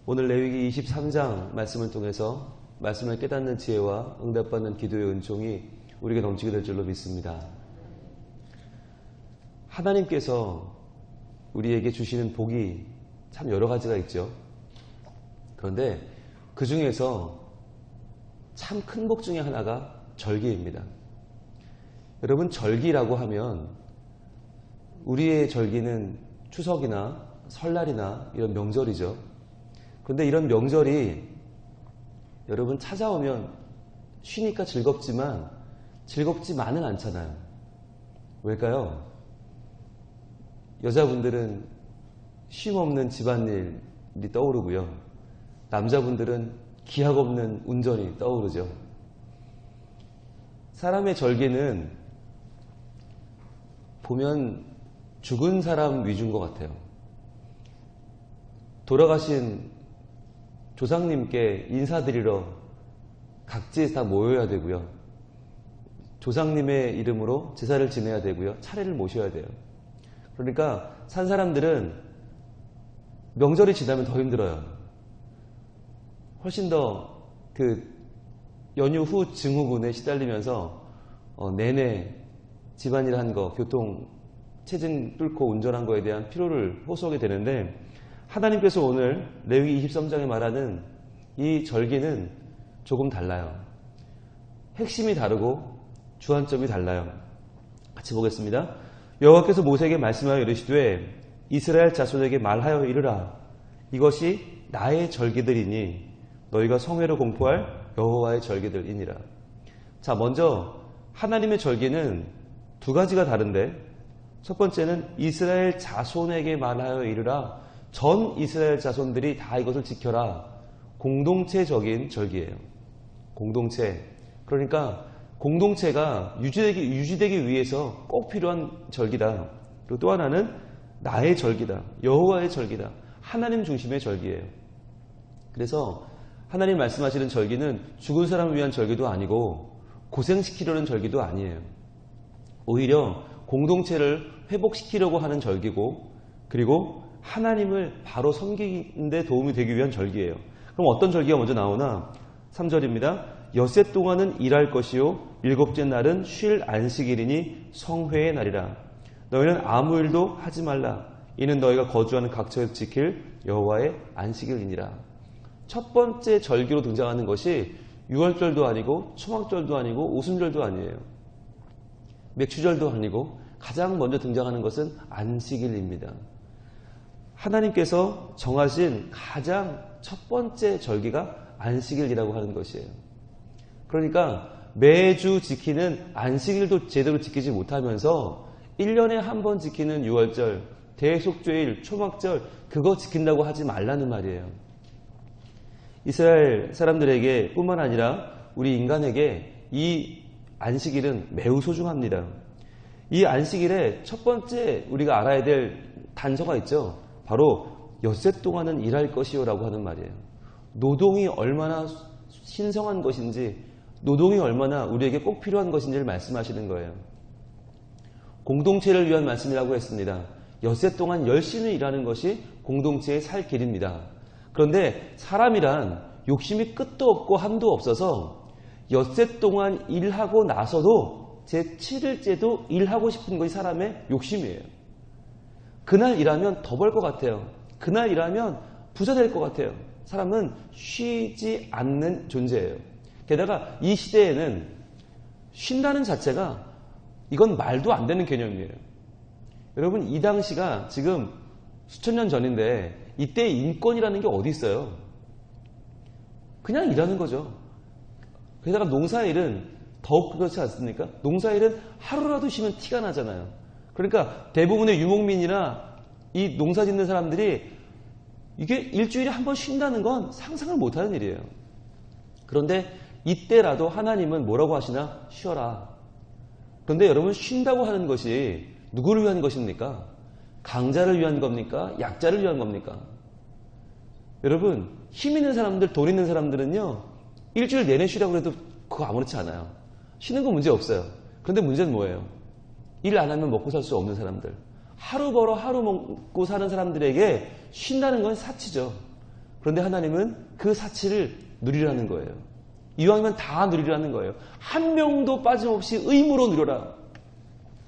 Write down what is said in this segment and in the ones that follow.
오늘 레위기 23장 말씀을 통해서 말씀을 깨닫는 지혜와 응답받는 기도의 은총이 우리에게 넘치게 될 줄로 믿습니다. 하나님께서 우리에게 주시는 복이 참 여러 가지가 있죠. 그런데 그 중에서 참 큰 복 중에 하나가 절기입니다. 여러분, 절기라고 하면 우리의 절기는 추석이나 설날이나 이런 명절이죠. 그런데 이런 명절이 여러분 찾아오면 쉬니까 즐겁지만 즐겁지만은 않잖아요. 왜일까요? 여자분들은 쉼 없는 집안일이 떠오르고요. 남자분들은 기약 없는 운전이 떠오르죠. 사람의 절기는 보면 죽은 사람 위주인 것 같아요. 돌아가신 조상님께 인사드리러 각지에 다 모여야 되고요. 조상님의 이름으로 제사를 지내야 되고요. 차례를 모셔야 돼요. 그러니까 산 사람들은 명절이 지나면 더 힘들어요. 훨씬 더 그 연휴 후 증후군에 시달리면서 내내 집안일 한 거, 교통, 체증 뚫고 운전한 거에 대한 피로를 호소하게 되는데, 하나님께서 오늘 레위기 23장에 말하는 이 절기는 조금 달라요. 핵심이 다르고 주안점이 달라요. 같이 보겠습니다. 여호와께서 모세에게 말씀하여 이르시되 이스라엘 자손에게 말하여 이르라. 이것이 나의 절기들이니 너희가 성회로 공포할 여호와의 절기들이니라. 자, 먼저 하나님의 절기는 두 가지가 다른데, 첫 번째는 이스라엘 자손에게 말하여 이르라. 전 이스라엘 자손들이 다 이것을 지켜라. 공동체적인 절기예요. 공동체. 그러니까 공동체가 유지되기 위해서 꼭 필요한 절기다. 그리고 또 하나는 나의 절기다. 여호와의 절기다. 하나님 중심의 절기예요. 그래서 하나님 말씀하시는 절기는 죽은 사람을 위한 절기도 아니고 고생시키려는 절기도 아니에요. 오히려 공동체를 회복시키려고 하는 절기고, 그리고 하나님을 바로 섬기는 데 도움이 되기 위한 절기예요. 그럼 어떤 절기가 먼저 나오나? 3절입니다. 엿새 동안은 일할 것이요 일곱째 날은 쉴 안식일이니 성회의 날이라. 너희는 아무 일도 하지 말라. 이는 너희가 거주하는 각처에서 지킬 여호와의 안식일이니라. 첫 번째 절기로 등장하는 것이 유월절도 아니고 초막절도 아니고 오순절도 아니에요. 맥추절도 아니고 가장 먼저 등장하는 것은 안식일입니다. 하나님께서 정하신 가장 첫 번째 절기가 안식일이라고 하는 것이에요. 그러니까 매주 지키는 안식일도 제대로 지키지 못하면서 1년에 한 번 지키는 유월절, 대속죄일, 초막절, 그거 지킨다고 하지 말라는 말이에요. 이스라엘 사람들에게 뿐만 아니라 우리 인간에게 이 안식일은 매우 소중합니다. 이 안식일에 첫 번째 우리가 알아야 될 단서가 있죠. 바로 엿새 동안은 일할 것이요 라고 하는 말이에요. 노동이 얼마나 신성한 것인지, 노동이 얼마나 우리에게 꼭 필요한 것인지를 말씀하시는 거예요. 공동체를 위한 말씀이라고 했습니다. 엿새 동안 열심히 일하는 것이 공동체의 살 길입니다. 그런데 사람이란 욕심이 끝도 없고 한도 없어서 엿새 동안 일하고 나서도 제7일째도 일하고 싶은 것이 사람의 욕심이에요. 그날 일하면 더 벌 것 같아요. 그날 일하면 부자 될 것 같아요. 사람은 쉬지 않는 존재예요. 게다가 이 시대에는 쉰다는 자체가 이건 말도 안 되는 개념이에요. 여러분, 이 당시가 지금 수천 년 전인데 이때 인권이라는 게 어디 있어요? 그냥 일하는 거죠. 게다가 농사일은 더욱 그렇지 않습니까? 농사일은 하루라도 쉬면 티가 나잖아요. 그러니까 대부분의 유목민이나 이 농사 짓는 사람들이 이게 일주일에 한 번 쉰다는 건 상상을 못하는 일이에요. 그런데 이때라도 하나님은 뭐라고 하시나? 쉬어라. 그런데 여러분, 쉰다고 하는 것이 누구를 위한 것입니까? 강자를 위한 겁니까? 약자를 위한 겁니까? 여러분, 힘 있는 사람들, 돈 있는 사람들은요, 일주일 내내 쉬라고 해도 그거 아무렇지 않아요. 쉬는 건 문제 없어요. 그런데 문제는 뭐예요? 일 안 하면 먹고 살 수 없는 사람들. 하루 벌어 하루 먹고 사는 사람들에게 쉰다는 건 사치죠. 그런데 하나님은 그 사치를 누리라는 거예요. 이왕이면 다 누리라는 거예요. 한 명도 빠짐없이 의무로 누려라.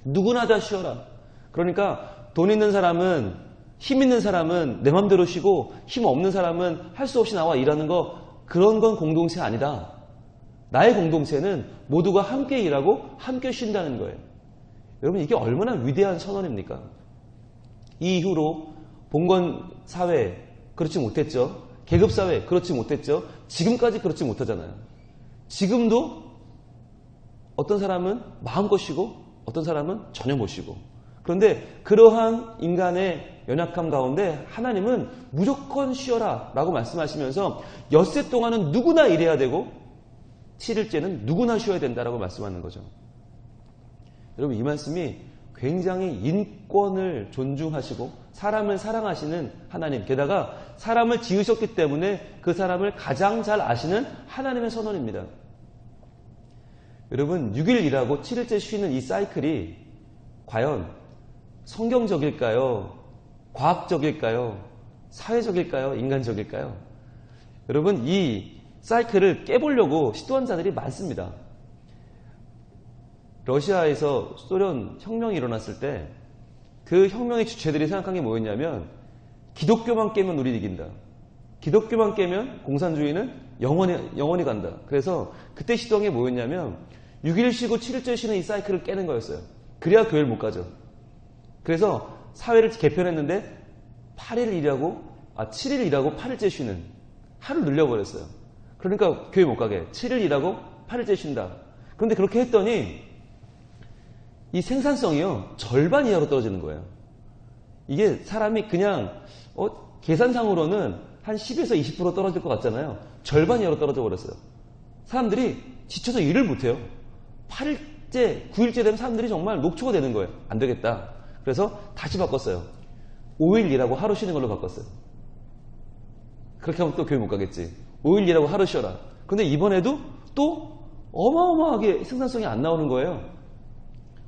누구나 다 쉬어라. 그러니까 돈 있는 사람은, 힘 있는 사람은 내 맘대로 쉬고 힘 없는 사람은 할 수 없이 나와 일하는 거, 그런 건 공동체 아니다. 나의 공동체는 모두가 함께 일하고 함께 쉰다는 거예요. 여러분, 이게 얼마나 위대한 선언입니까? 이 이후로 봉건 사회 그렇지 못했죠. 계급 사회 그렇지 못했죠. 지금까지 그렇지 못하잖아요. 지금도 어떤 사람은 마음껏 쉬고 어떤 사람은 전혀 못 쉬고. 그런데 그러한 인간의 연약함 가운데 하나님은 무조건 쉬어라 라고 말씀하시면서 엿새 동안은 누구나 일해야 되고 7일째는 누구나 쉬어야 된다라고 말씀하는 거죠. 여러분, 이 말씀이 굉장히 인권을 존중하시고 사람을 사랑하시는 하나님, 게다가 사람을 지으셨기 때문에 그 사람을 가장 잘 아시는 하나님의 선언입니다. 여러분, 6일 일하고 7일째 쉬는 이 사이클이 과연 성경적일까요? 과학적일까요? 사회적일까요? 인간적일까요? 여러분, 이 사이클을 깨보려고 시도한 자들이 많습니다. 러시아에서 소련 혁명이 일어났을 때 그 혁명의 주체들이 생각한 게 뭐였냐면, 기독교만 깨면 우리 이긴다. 기독교만 깨면 공산주의는 영원히 간다. 그래서 그때 시도한 게 뭐였냐면 6일 쉬고 7일째 쉬는 이 사이클을 깨는 거였어요. 그래야 교회를 못 가죠. 그래서 사회를 개편했는데 7일 일하고 8일째 쉬는, 하루 늘려버렸어요. 그러니까 교회 못 가게 7일 일하고 8일째 쉰다. 그런데 그렇게 했더니 이 생산성이요, 절반 이하로 떨어지는 거예요. 이게 사람이 그냥 계산상으로는 한 10에서 20% 떨어질 것 같잖아요. 절반 이하로 떨어져 버렸어요. 사람들이 지쳐서 일을 못해요. 8일째, 9일째 되면 사람들이 정말 녹초가 되는 거예요. 안 되겠다. 그래서 다시 바꿨어요. 5일 일하고 하루 쉬는 걸로 바꿨어요. 그렇게 하면 또 교회 못 가겠지. 5일 일하고 하루 쉬어라. 근데 이번에도 또 어마어마하게 생산성이 안 나오는 거예요.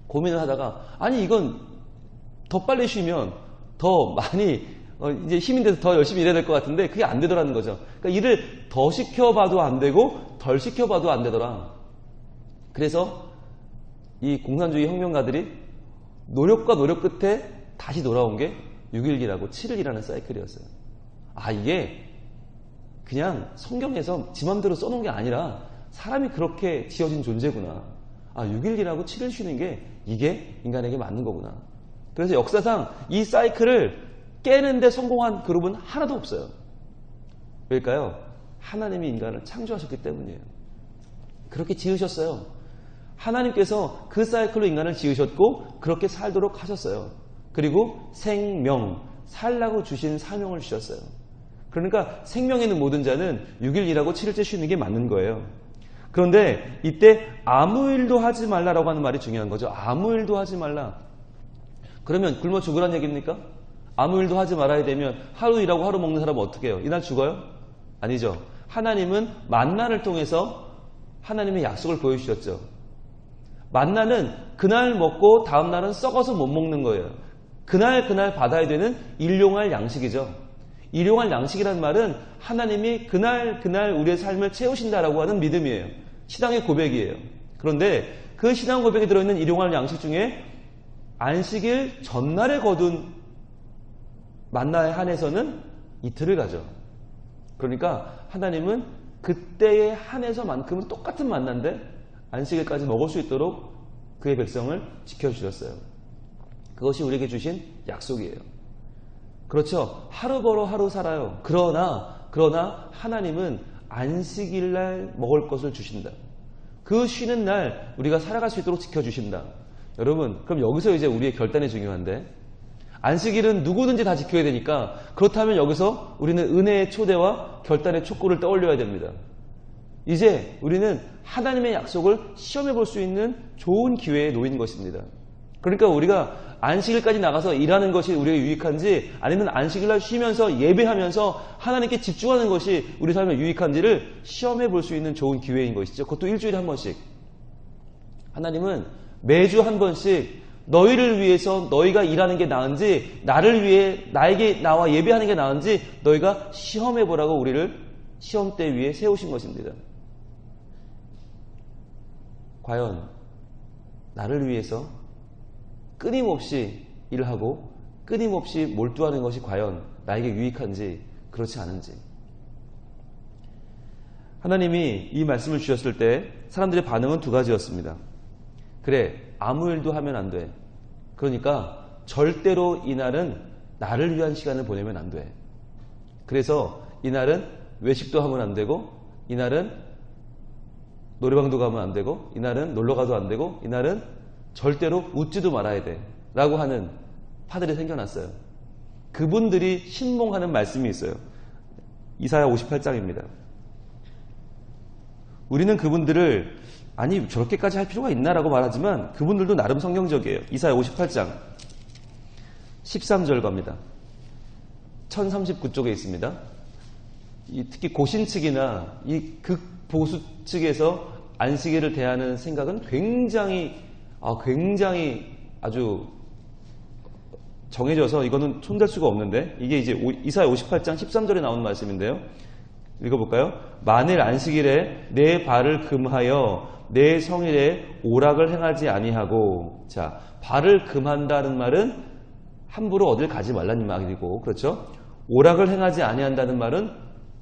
고민을 하다가, 아니 이건 더 빨리 쉬면 더 많이 이제 힘이 돼서 더 열심히 일해야 될 것 같은데 그게 안 되더라는 거죠. 그러니까 일을 더 시켜봐도 안 되고 덜 시켜봐도 안 되더라. 그래서 이 공산주의 혁명가들이 노력과 노력 끝에 다시 돌아온 게 6일이라고 7일이라는 사이클이었어요. 아, 이게 그냥 성경에서 지 맘대로 써놓은 게 아니라 사람이 그렇게 지어진 존재구나. 아, 6일이라고 7일 쉬는 게 이게 인간에게 맞는 거구나. 그래서 역사상 이 사이클을 깨는데 성공한 그룹은 하나도 없어요. 왜일까요? 하나님이 인간을 창조하셨기 때문이에요. 그렇게 지으셨어요. 하나님께서 그 사이클로 인간을 지으셨고 그렇게 살도록 하셨어요. 그리고 생명, 살라고 주신 사명을 주셨어요. 그러니까 생명 있는 모든 자는 6일 일하고 7일째 쉬는 게 맞는 거예요. 그런데 이때 아무 일도 하지 말라라고 하는 말이 중요한 거죠. 아무 일도 하지 말라. 그러면 굶어 죽으란 얘기입니까? 아무 일도 하지 말아야 되면 하루 일하고 하루 먹는 사람은 어떻게 해요? 이날 죽어요? 아니죠. 하나님은 만나를 통해서 하나님의 약속을 보여주셨죠. 만나는 그날 먹고 다음 날은 썩어서 못 먹는 거예요. 그날 받아야 되는 일용할 양식이죠. 일용할 양식이라는 말은 하나님이 그날 우리의 삶을 채우신다라고 하는 믿음이에요. 신앙의 고백이에요. 그런데 그 신앙 고백에 들어있는 일용할 양식 중에 안식일 전날에 거둔 만나에 한해서는 이틀을 가죠. 그러니까 하나님은 그때에 한해서만큼은 똑같은 만나인데 안식일까지 먹을 수 있도록 그의 백성을 지켜주셨어요. 그것이 우리에게 주신 약속이에요. 그렇죠. 하루 벌어 하루 살아요. 그러나 하나님은 안식일날 먹을 것을 주신다. 그 쉬는 날 우리가 살아갈 수 있도록 지켜주신다. 여러분, 그럼 여기서 이제 우리의 결단이 중요한데, 안식일은 누구든지 다 지켜야 되니까, 그렇다면 여기서 우리는 은혜의 초대와 결단의 촉구를 떠올려야 됩니다. 이제 우리는 하나님의 약속을 시험해 볼 수 있는 좋은 기회에 놓인 것입니다. 그러니까 우리가 안식일까지 나가서 일하는 것이 우리에게 유익한지, 아니면 안식일날 쉬면서 예배하면서 하나님께 집중하는 것이 우리 삶에 유익한지를 시험해 볼 수 있는 좋은 기회인 것이죠. 그것도 일주일에 한 번씩. 하나님은 매주 한 번씩 너희를 위해서 너희가 일하는 게 나은지 나를 위해 나에게 나와 예배하는 게 나은지 너희가 시험해보라고 우리를 시험대 위에 세우신 것입니다. 과연 나를 위해서 끊임없이 일하고 끊임없이 몰두하는 것이 과연 나에게 유익한지 그렇지 않은지. 하나님이 이 말씀을 주셨을 때 사람들의 반응은 두 가지였습니다. 그래, 아무 일도 하면 안 돼. 그러니까 절대로 이날은 나를 위한 시간을 보내면 안 돼. 그래서 이날은 외식도 하면 안 되고, 이날은 노래방도 가면 안 되고, 이날은 놀러가도 안 되고, 이날은 절대로 웃지도 말아야 돼 라고 하는 파들이 생겨났어요. 그분들이 신봉하는 말씀이 있어요. 이사야 58장입니다. 우리는 그분들을 아니 저렇게까지 할 필요가 있나라고 말하지만 그분들도 나름 성경적이에요. 이사야 58장 13절 갑니다. 1039쪽에 있습니다. 특히 고신 측이나 이 극보수 측에서 안식일을 대하는 생각은 굉장히 아주 정해져서 이거는 손댈 수가 없는데, 이게 이제 이사야 58장 13절에 나오는 말씀인데요. 읽어볼까요? 만일 안식일에 내 발을 금하여 내 성일에 오락을 행하지 아니하고, 자, 발을 금한다는 말은 함부로 어딜 가지 말라는 말이고, 그렇죠? 오락을 행하지 아니한다는 말은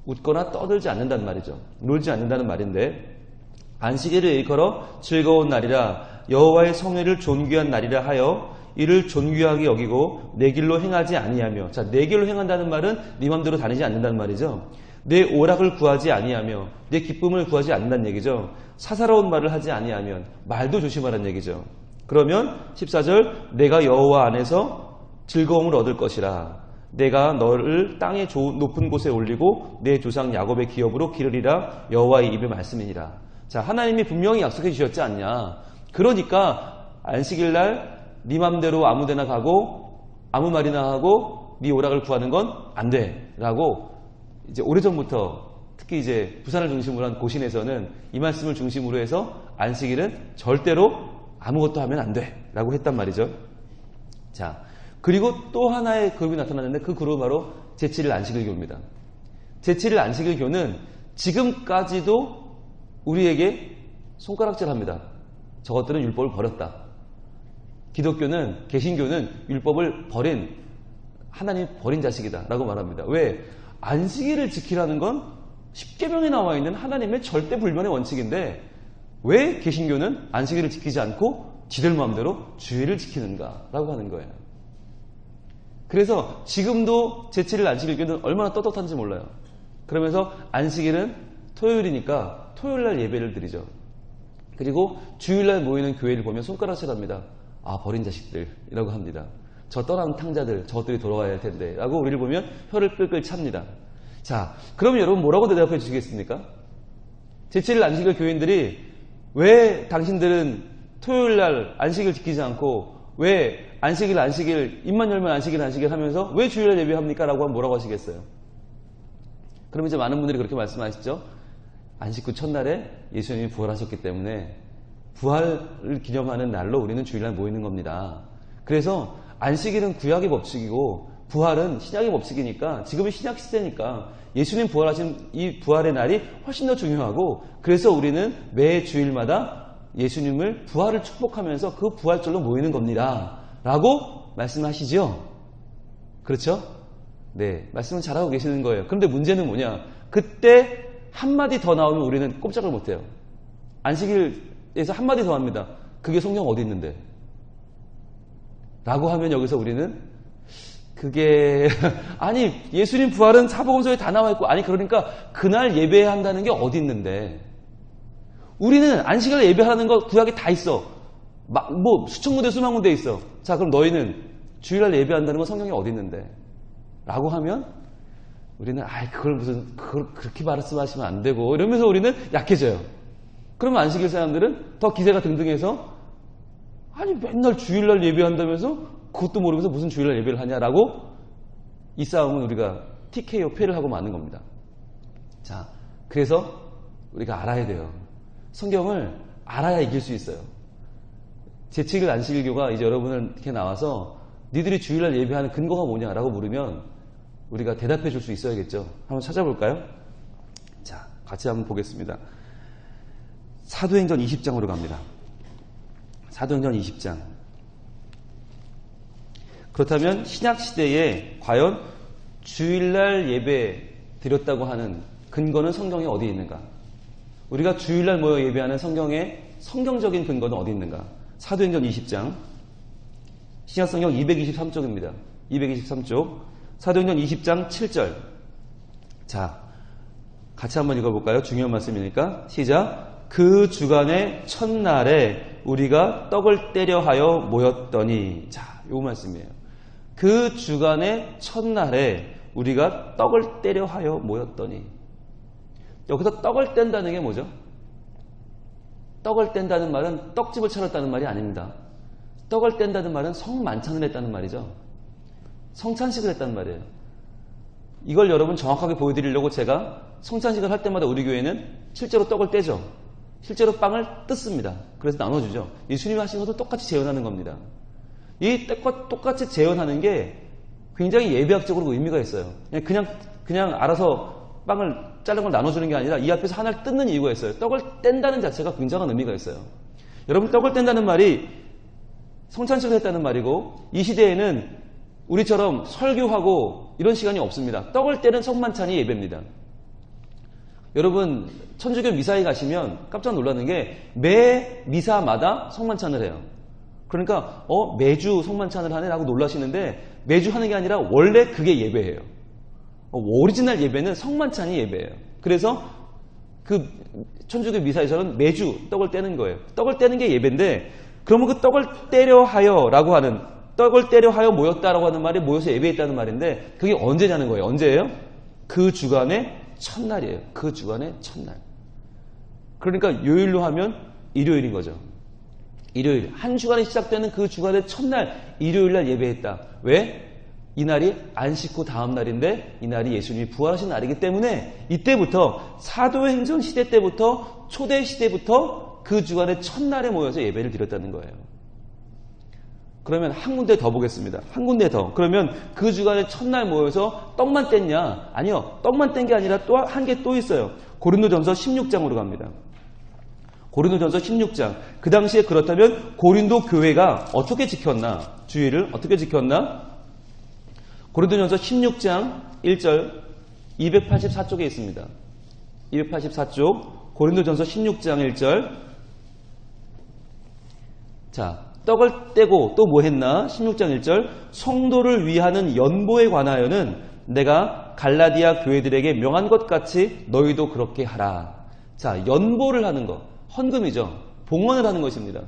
웃거나 떠들지 않는다는 말이죠. 놀지 않는다는 말인데, 안식일을 일컬어 즐거운 날이라 여호와의 성회를 존귀한 날이라 하여 이를 존귀하게 여기고 내 길로 행하지 아니하며, 자, 내 길로 행한다는 말은 네 맘대로 다니지 않는다는 말이죠. 내 오락을 구하지 아니하며 내 기쁨을 구하지 않는다는 얘기죠. 사사로운 말을 하지 아니하면, 말도 조심하라는 얘기죠. 그러면 14절, 내가 여호와 안에서 즐거움을 얻을 것이라. 내가 너를 땅의 높은 곳에 올리고 내 조상 야곱의 기업으로 기르리라. 여호와의 입의 말씀이니라. 자, 하나님이 분명히 약속해 주셨지 않냐. 그러니까 안식일날 네 맘대로 아무데나 가고 아무 말이나 하고 네 오락을 구하는 건 안 돼 라고, 이제 오래전부터 특히 이제 부산을 중심으로 한 고신에서는 이 말씀을 중심으로 해서 안식일은 절대로 아무것도 하면 안 돼 라고 했단 말이죠. 자, 그리고 또 하나의 그룹이 나타났는데 그 그룹은 바로 제7일 안식일교입니다. 제7일 안식일교는 지금까지도 우리에게 손가락질합니다. 저것들은 율법을 버렸다. 기독교는, 개신교는 율법을 버린, 하나님 버린 자식이다 라고 말합니다. 왜? 안식일을 지키라는 건 십계명에 나와 있는 하나님의 절대 불변의 원칙인데 왜 개신교는 안식일을 지키지 않고 지들 마음대로 주일을 지키는가 라고 하는 거예요. 그래서 지금도 제7일 안식일교는 얼마나 떳떳한지 몰라요. 그러면서 안식일은 토요일이니까 토요일날 예배를 드리죠. 그리고 주일날 모이는 교회를 보면 손가락질합니다. 아, 버린 자식들이라고 합니다. 저 떠난 탕자들, 저것들이 돌아와야 할 텐데 라고 우리를 보면 혀를 끌끌 찹니다. 자, 그러면 여러분 뭐라고 대답해 주시겠습니까? 제7일 안식일 교인들이 왜 당신들은 토요일날 안식일 지키지 않고 왜 안식일 입만 열면 안식일 하면서 왜 주일날 예배합니까? 라고 하면 뭐라고 하시겠어요? 그러면 이제 많은 분들이 그렇게 말씀하시죠. 안식 후 첫날에 예수님이 부활하셨기 때문에 부활을 기념하는 날로 우리는 주일날 모이는 겁니다. 그래서 안식일은 구약의 법칙이고 부활은 신약의 법칙이니까, 지금은 신약 시대니까 예수님 부활하신 이 부활의 날이 훨씬 더 중요하고, 그래서 우리는 매 주일마다 예수님을 부활을 축복하면서 그 부활절로 모이는 겁니다 라고 말씀하시죠. 그렇죠? 네, 말씀은 잘하고 계시는 거예요. 그런데 문제는 뭐냐, 그때 한마디 더 나오면 우리는 꼼짝을 못해요. 안식일에서 한마디 더 합니다. 그게 성경 어디 있는데? 라고 하면 여기서 우리는 그게 아니 예수님 부활은 사복음서에 다 나와 있고, 아니 그러니까 그날 예배한다는 게 어디 있는데? 우리는 안식일 예배하는 거 구약에 다 있어. 뭐 수천 군데 수만 군데 있어. 자, 그럼 너희는 주일날 예배한다는 건 성경에 어디 있는데? 라고 하면 우리는 그걸 그렇게 말씀하시면 안 되고 이러면서 우리는 약해져요. 그러면 안식일 사람들은 더 기세가 등등해서 아니 맨날 주일날 예배한다면서 그것도 모르면서 무슨 주일날 예배를 하냐라고, 이 싸움은 우리가 TKO 패를 하고 마는 겁니다. 자, 그래서 우리가 알아야 돼요. 성경을 알아야 이길 수 있어요. 제7일 안식일교가 이제 여러분을 이렇게 나와서 니들이 주일날 예배하는 근거가 뭐냐라고 물으면 우리가 대답해 줄 수 있어야겠죠. 한번 찾아볼까요? 자, 같이 한번 보겠습니다. 사도행전 20장으로 갑니다. 사도행전 20장. 그렇다면 신약시대에 과연 주일날 예배 드렸다고 하는 근거는 성경에 어디에 있는가? 우리가 주일날 모여 예배하는 성경의 성경적인 근거는 어디 있는가? 사도행전 20장 신약성경 223쪽입니다. 223쪽 사도행전 20장 7절. 자, 같이 한번 읽어볼까요? 중요한 말씀이니까 시작. 그 주간의 첫날에 우리가 떡을 떼려 하여 모였더니. 자, 요 말씀이에요. 그 주간의 첫날에 우리가 떡을 떼려 하여 모였더니. 여기서 떡을 뗀다는 게 뭐죠? 떡을 뗀다는 말은 떡집을 차렸다는 말이 아닙니다. 떡을 뗀다는 말은 성만찬을 했다는 말이죠. 성찬식을 했다는 말이에요. 이걸 여러분 정확하게 보여드리려고 제가 성찬식을 할 때마다 우리 교회는 실제로 떡을 떼죠. 실제로 빵을 뜯습니다. 그래서 나눠주죠. 예수님이 하신 것도 똑같이 재현하는 겁니다. 이 떡과 똑같이 재현하는 게 굉장히 예배학적으로 의미가 있어요. 그냥 알아서 빵을 자른 걸 나눠주는 게 아니라 이 앞에서 하나를 뜯는 이유가 있어요. 떡을 뗀다는 자체가 굉장한 의미가 있어요. 여러분, 떡을 뗀다는 말이 성찬식을 했다는 말이고, 이 시대에는 우리처럼 설교하고 이런 시간이 없습니다. 떡을 떼는 성만찬이 예배입니다. 여러분, 천주교 미사에 가시면 깜짝 놀라는 게 매 미사마다 성만찬을 해요. 그러니까 매주 성만찬을 하네 라고 놀라시는데, 매주 하는 게 아니라 원래 그게 예배예요. 오리지널 예배는 성만찬이 예배예요. 그래서 그 천주교 미사에서는 매주 떡을 떼는 거예요. 떡을 떼는 게 예배인데, 그러면 그 떡을 떼려 하여 라고 하는, 떡을 떼려 하여 모였다라고 하는 말이 모여서 예배했다는 말인데, 그게 언제냐는 거예요. 언제예요? 그 주간의 첫날이에요. 그 주간의 첫날. 그러니까 요일로 하면 일요일인 거죠. 일요일. 한 주간이 시작되는 그 주간의 첫날 일요일날 예배했다. 왜? 이날이 안식 후 다음 날인데 이날이 예수님이 부활하신 날이기 때문에 이때부터 사도행전 시대 때부터 초대 시대부터 그 주간의 첫날에 모여서 예배를 드렸다는 거예요. 그러면 한 군데 더 보겠습니다. 한 군데 더. 그러면 그 주간의 첫날 모여서 떡만 뗐냐? 아니요. 떡만 뗀 게 아니라 또 한 개 또 있어요. 고린도전서 16장으로 갑니다. 고린도전서 16장. 그 당시에 그렇다면 고린도 교회가 어떻게 지켰나? 주일을 어떻게 지켰나? 고린도전서 16장 1절 284쪽에 있습니다. 284쪽 고린도전서 16장 1절. 자, 떡을 떼고 또 뭐 했나? 16장 1절. 성도를 위하는 연보에 관하여는 내가 갈라디아 교회들에게 명한 것 같이 너희도 그렇게 하라. 자, 연보를 하는 것. 헌금이죠. 봉헌을 하는 것입니다.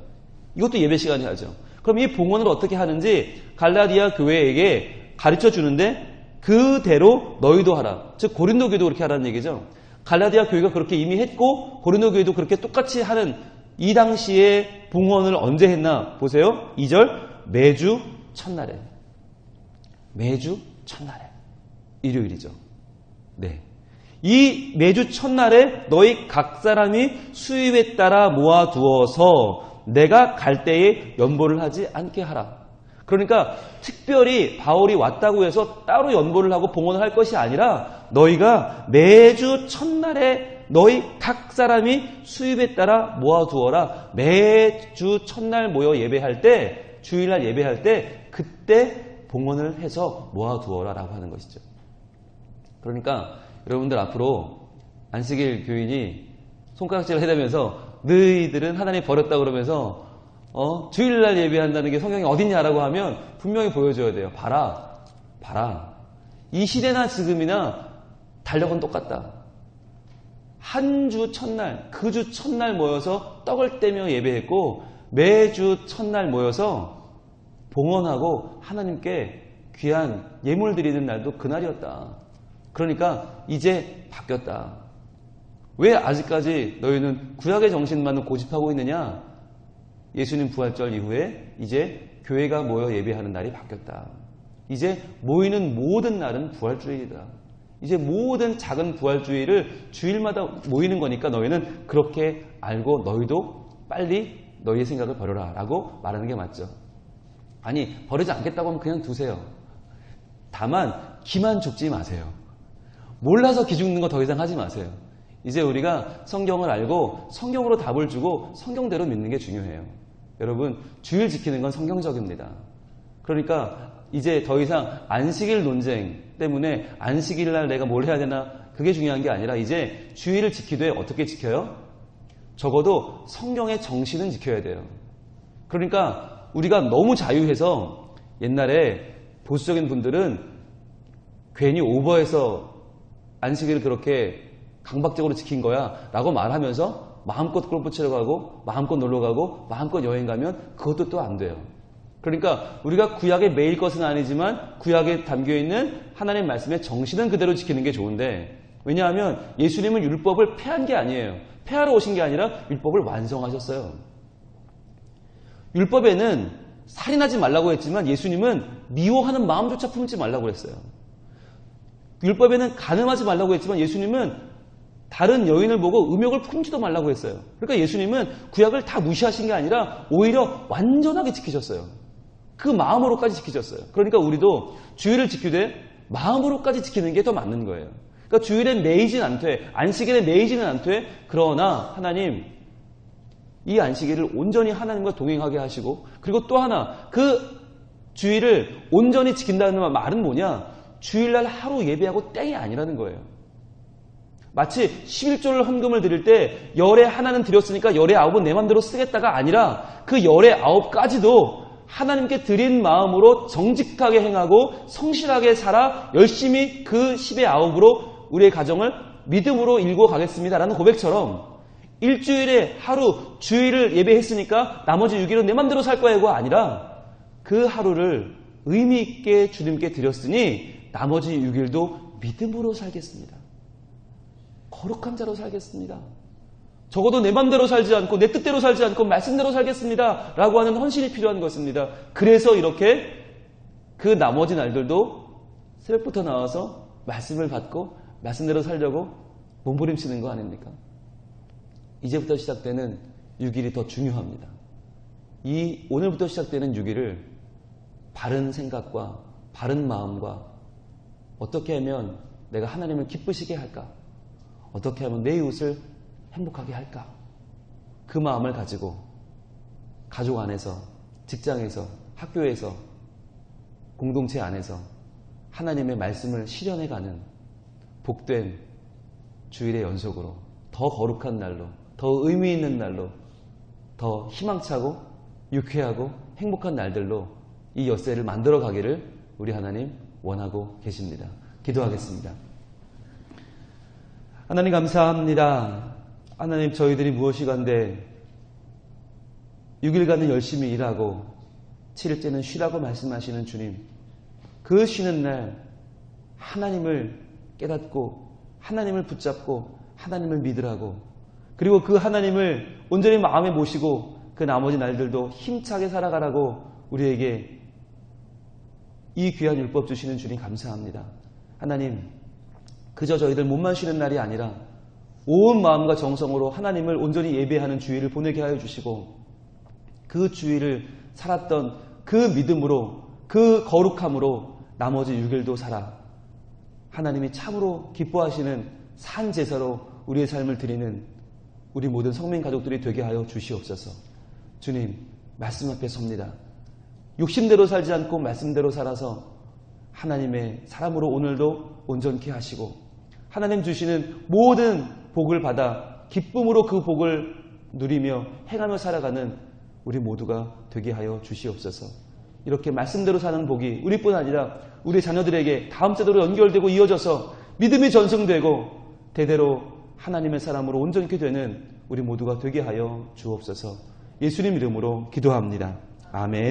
이것도 예배 시간에 하죠. 그럼 이 봉헌을 어떻게 하는지 갈라디아 교회에게 가르쳐 주는데 그대로 너희도 하라. 즉 고린도 교회도 그렇게 하라는 얘기죠. 갈라디아 교회가 그렇게 이미 했고 고린도 교회도 그렇게 똑같이 하는 이 당시에 봉헌을 언제 했나 보세요. 2절 매주 첫날에. 매주 첫날에. 일요일이죠. 네. 이 매주 첫날에 너희 각 사람이 수입에 따라 모아두어서 내가 갈 때에 연보를 하지 않게 하라. 그러니까 특별히 바울이 왔다고 해서 따로 연보를 하고 봉헌을 할 것이 아니라 너희가 매주 첫날에 너희 각 사람이 수입에 따라 모아두어라. 매주 첫날 모여 예배할 때, 주일날 예배할 때 그때 봉헌을 해서 모아두어라 라고 하는 것이죠. 그러니까 여러분들 앞으로 안식일 교인이 손가락질을 해대면서 너희들은 하나님 버렸다 그러면서 주일날 예배한다는 게 성경에 어딨냐라고 하면 분명히 보여줘야 돼요. 봐라. 이 시대나 지금이나 달력은 똑같다. 한 주 첫날, 그 주 첫날 모여서 떡을 떼며 예배했고 매주 첫날 모여서 봉헌하고 하나님께 귀한 예물 드리는 날도 그날이었다. 그러니까 이제 바뀌었다. 왜 아직까지 너희는 구약의 정신만을 고집하고 있느냐? 예수님 부활절 이후에 이제 교회가 모여 예배하는 날이 바뀌었다. 이제 모이는 모든 날은 부활주일이다. 이제 모든 작은 부활주일을 주일마다 모이는 거니까 너희는 그렇게 알고 너희도 빨리 너희의 생각을 버려라 라고 말하는 게 맞죠. 아니, 버리지 않겠다고 하면 그냥 두세요. 다만 기만 죽지 마세요. 몰라서 기 죽는 거 더 이상 하지 마세요. 이제 우리가 성경을 알고 성경으로 답을 주고 성경대로 믿는 게 중요해요. 여러분, 주일 지키는 건 성경적입니다. 그러니까 이제 더 이상 안식일 논쟁 때문에 안식일 날 내가 뭘 해야 되나 그게 중요한 게 아니라 이제 주일을 지키되 어떻게 지켜요? 적어도 성경의 정신은 지켜야 돼요. 그러니까 우리가 너무 자유해서 옛날에 보수적인 분들은 괜히 오버해서 안식일을 그렇게 강박적으로 지킨 거야 라고 말하면서 마음껏 골프 치러 가고 마음껏 놀러 가고 마음껏 여행 가면 그것도 또 안 돼요. 그러니까 우리가 구약에 매일 것은 아니지만 구약에 담겨있는 하나님 말씀의 정신은 그대로 지키는 게 좋은데, 왜냐하면 예수님은 율법을 폐한 게 아니에요. 폐하러 오신 게 아니라 율법을 완성하셨어요. 율법에는 살인하지 말라고 했지만 예수님은 미워하는 마음조차 품지 말라고 했어요. 율법에는 간음하지 말라고 했지만 예수님은 다른 여인을 보고 음욕을 품지도 말라고 했어요. 그러니까 예수님은 구약을 다 무시하신 게 아니라 오히려 완전하게 지키셨어요. 그 마음으로까지 지키셨어요. 그러니까 우리도 주일을 지키되 마음으로까지 지키는 게 더 맞는 거예요. 그러니까 주일에 매이진 않되, 안식일에 매이지는 않되, 그러나 하나님 이 안식일을 온전히 하나님과 동행하게 하시고, 그리고 또 하나, 그 주일을 온전히 지킨다는 말은 뭐냐? 주일날 하루 예배하고 땡이 아니라는 거예요. 마치 11조를 헌금을 드릴 때 열에 하나는 드렸으니까 열에 9은 내 맘대로 쓰겠다가 아니라 그 열에 9까지도 하나님께 드린 마음으로 정직하게 행하고 성실하게 살아 열심히 그 10의 9으로 우리의 가정을 믿음으로 일구어 가겠습니다라는 고백처럼 일주일에 하루 주일을 예배했으니까 나머지 6일은 내 맘대로 살 거야가 아니라 그 하루를 의미 있게 주님께 드렸으니 나머지 6일도 믿음으로 살겠습니다. 거룩한 자로 살겠습니다. 적어도 내 맘대로 살지 않고 내 뜻대로 살지 않고 말씀대로 살겠습니다 라고 하는 헌신이 필요한 것입니다. 그래서 이렇게 그 나머지 날들도 새벽부터 나와서 말씀을 받고 말씀대로 살려고 몸부림치는 거 아닙니까? 이제부터 시작되는 6일이 더 중요합니다. 이 오늘부터 시작되는 6일을 바른 생각과 바른 마음과 어떻게 하면 내가 하나님을 기쁘시게 할까? 어떻게 하면 내 이웃을 행복하게 할까? 그 마음을 가지고 가족 안에서, 직장에서, 학교에서, 공동체 안에서 하나님의 말씀을 실현해가는 복된 주일의 연속으로 더 거룩한 날로, 더 의미 있는 날로, 더 희망차고 유쾌하고 행복한 날들로 이 엿새를 만들어 가기를 우리 하나님 원하고 계십니다. 기도하겠습니다. 하나님 감사합니다. 하나님, 저희들이 무엇이간데 6일간은 열심히 일하고 7일째는 쉬라고 말씀하시는 주님, 그 쉬는 날 하나님을 깨닫고 하나님을 붙잡고 하나님을 믿으라고, 그리고 그 하나님을 온전히 마음에 모시고 그 나머지 날들도 힘차게 살아가라고 우리에게 이 귀한 율법 주시는 주님 감사합니다. 하나님, 그저 저희들 몸만 쉬는 날이 아니라 온 마음과 정성으로 하나님을 온전히 예배하는 주일을 보내게 하여 주시고, 그 주일을 살았던 그 믿음으로, 그 거룩함으로 나머지 6일도 살아 하나님이 참으로 기뻐하시는 산 제사로 우리의 삶을 드리는 우리 모든 성민 가족들이 되게 하여 주시옵소서. 주님, 말씀 앞에 섭니다. 욕심대로 살지 않고 말씀대로 살아서 하나님의 사람으로 오늘도 온전케 하시고, 하나님 주시는 모든 복을 받아 기쁨으로 그 복을 누리며 행하며 살아가는 우리 모두가 되게 하여 주시옵소서. 이렇게 말씀대로 사는 복이 우리뿐 아니라 우리 자녀들에게 다음 세대로 연결되고 이어져서 믿음이 전승되고 대대로 하나님의 사람으로 온전케 되는 우리 모두가 되게 하여 주옵소서. 예수님 이름으로 기도합니다. 아멘.